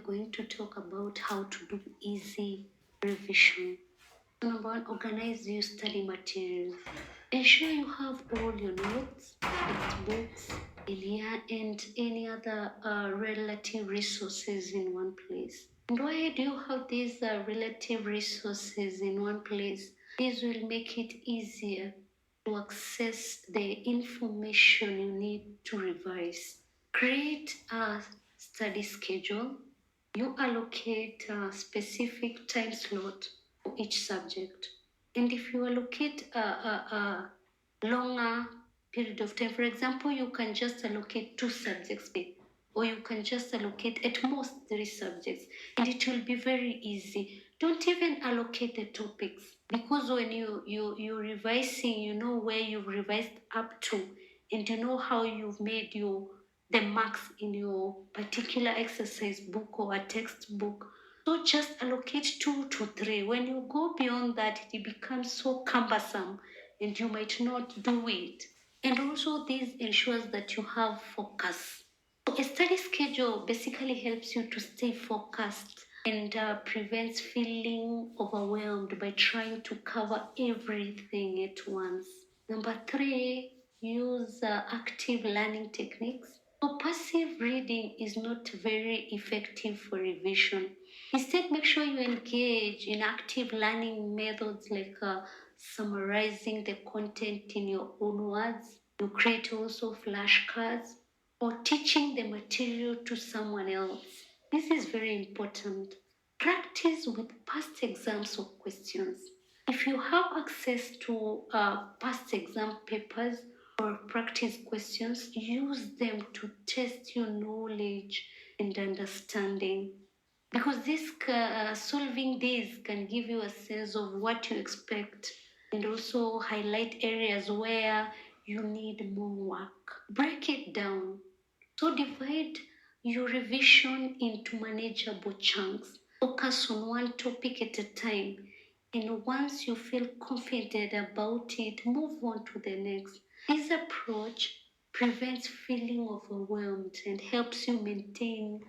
going to talk about how to do easy revision. Number one, organize your study materials. Ensure you have all your notes, textbooks, and any other relative resources in one place. And why do you have these relative resources in one place? This will make it easier to access the information you need to revise. Create a study schedule. You allocate a specific time slot for each subject. And if you allocate a longer period of time, for example, you can just allocate 2 subjects, or you can just allocate at most 3 subjects, and it will be very easy. Don't even allocate the topics, because when you're revising, you know where you've revised up to, and you know how you've made the marks in your particular exercise book or a textbook. So just allocate 2 to 3. When you go beyond that, it becomes so cumbersome and you might not do it. And also this ensures that you have focus. So a study schedule basically helps you to stay focused and prevents feeling overwhelmed by trying to cover everything at once. Number 3, use active learning techniques. So passive reading is not very effective for revision. Instead, make sure you engage in active learning methods like summarizing the content in your own words. You create also flashcards or teaching the material to someone else. This is very important. Practice with past exams or questions. If you have access to past exam papers or practice questions, use them to test your knowledge and understanding. Because solving these can give you a sense of what you expect and also highlight areas where you need more work. Break it down. So divide your revision into manageable chunks. Focus on one topic at a time. And once you feel confident about it, move on to the next. This approach prevents feeling overwhelmed and helps you maintain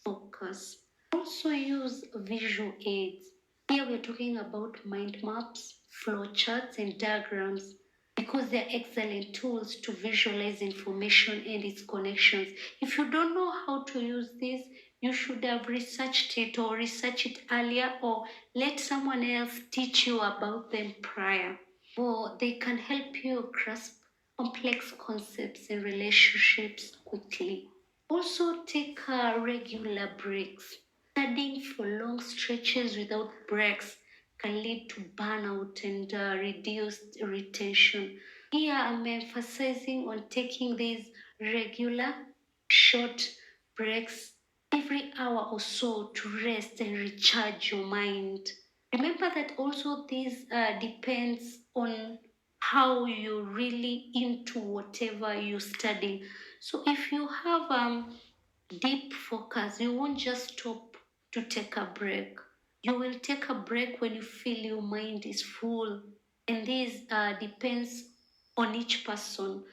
focus. Also use visual aids. Here we're talking about mind maps, flowcharts, and diagrams because they're excellent tools to visualize information and its connections. If you don't know how to use this, you should have researched it or research it earlier or let someone else teach you about them prior. Or they can help you grasp complex concepts and relationships quickly. Also take regular breaks. Studying for long stretches without breaks can lead to burnout and reduced retention. Here I'm emphasizing on taking these regular short breaks every hour or so to rest and recharge your mind. Remember that also this depends on how you're really into whatever you're studying. So if you have deep focus, you won't just stop to take a break. You will take a break when you feel your mind is full. And this depends on each person,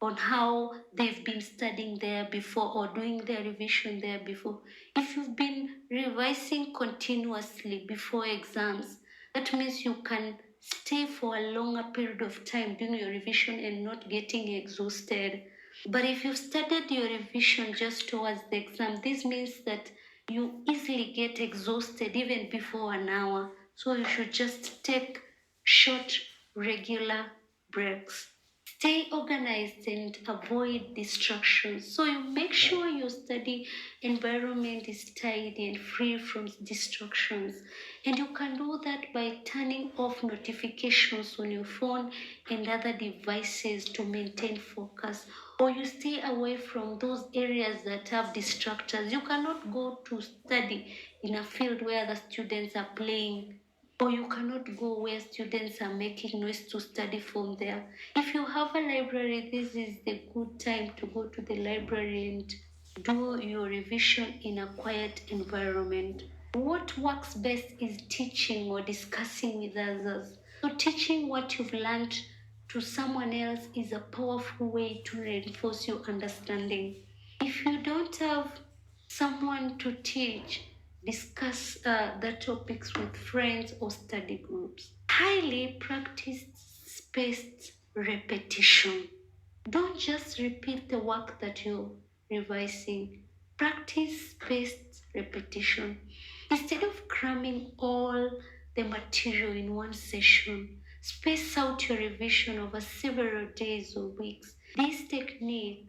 on how they've been studying there before or doing their revision there before. If you've been revising continuously before exams, that means you can stay for a longer period of time doing your revision and not getting exhausted. But if you started your revision just towards the exam, this means that you easily get exhausted even before an hour. So you should just take short, regular breaks. Stay organized and avoid distractions. So you make sure your study environment is tidy and free from distractions. And you can do that by turning off notifications on your phone and other devices to maintain focus. Or you stay away from those areas that have distractors. You cannot go to study in a field where the students are playing, or you cannot go where students are making noise to study from there. If you have a library, this is the good time to go to the library and do your revision in a quiet environment. What works best is teaching or discussing with others. So teaching what you've learned to someone else is a powerful way to reinforce your understanding. If you don't have someone to teach, discuss the topics with friends or study groups. Highly practiced spaced repetition. Don't just repeat the work that you're revising. Practice spaced repetition. Instead of cramming all the material in one session, space out your revision over several days or weeks. This technique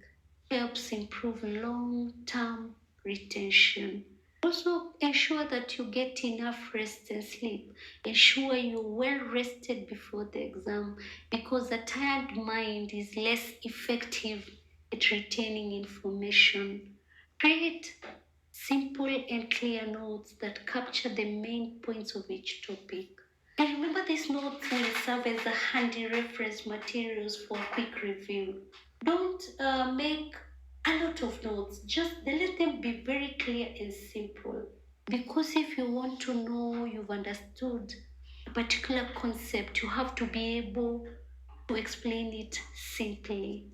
helps improve long-term retention. Also, ensure that you get enough rest and sleep. Ensure you're well rested before the exam because a tired mind is less effective at retaining information. Create simple and clear notes that capture the main points of each topic. And remember, these notes will serve as a handy reference materials for quick review. Don't make a lot of notes, just let them be very clear and simple. Because if you want to know you've understood a particular concept, you have to be able to explain it simply.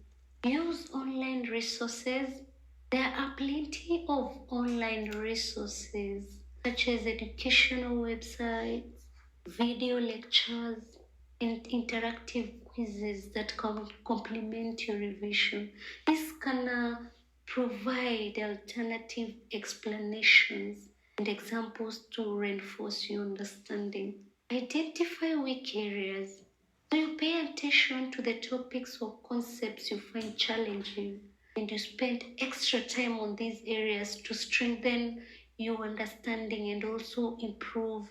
Use online resources. There are plenty of online resources such as educational websites, video lectures, and interactive quizzes that complement your revision. This can provide alternative explanations and examples to reinforce your understanding. Identify weak areas. So you pay attention to the topics or concepts you find challenging and you spend extra time on these areas to strengthen your understanding and also improve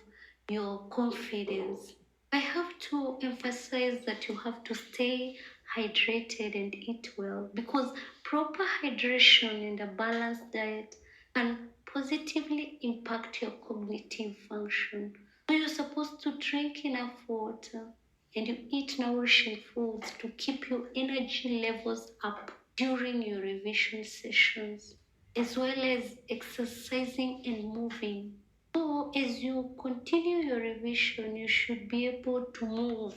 your confidence. I have to emphasize that you have to stay hydrated and eat well because proper hydration and a balanced diet can positively impact your cognitive function. So you're supposed to drink enough water and you eat nourishing foods to keep your energy levels up during your revision sessions, as well as exercising and moving. So, as you continue your revision, you should be able to move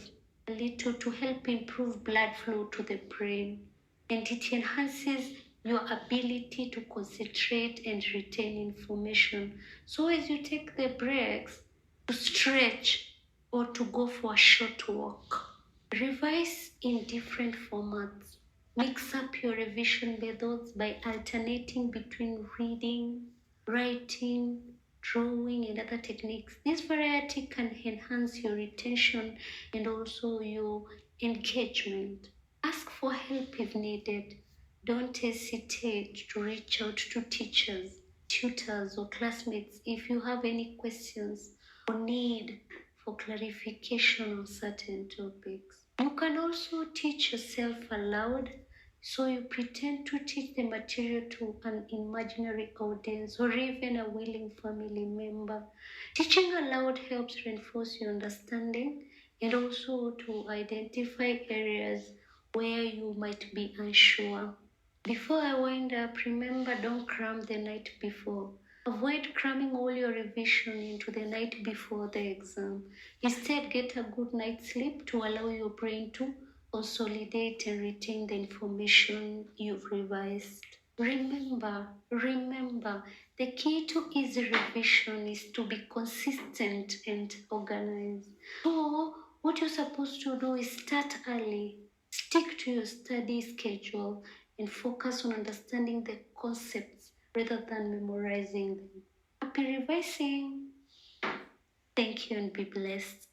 a little to help improve blood flow to the brain, and it enhances your ability to concentrate and retain information. So, as you take the breaks to stretch or to go for a short walk, revise in different formats. Mix up your revision methods by alternating between reading, writing, drawing, and other techniques. This variety can enhance your retention and also your engagement. Ask for help if needed. Don't hesitate to reach out to teachers, tutors, or classmates if you have any questions or need for clarification on certain topics. You can also teach yourself aloud, so you pretend to teach the material to an imaginary audience or even a willing family member. Teaching aloud helps reinforce your understanding and also to identify areas where you might be unsure. Before I wind up, remember, don't cram the night before. Avoid cramming all your revision into the night before the exam. Instead, get a good night's sleep to allow your brain to consolidate and retain the information you've revised. Remember, the key to easy revision is to be consistent and organized. So, what you're supposed to do is start early, stick to your study schedule, and focus on understanding the concepts rather than memorizing them. Happy revising! Thank you and be blessed.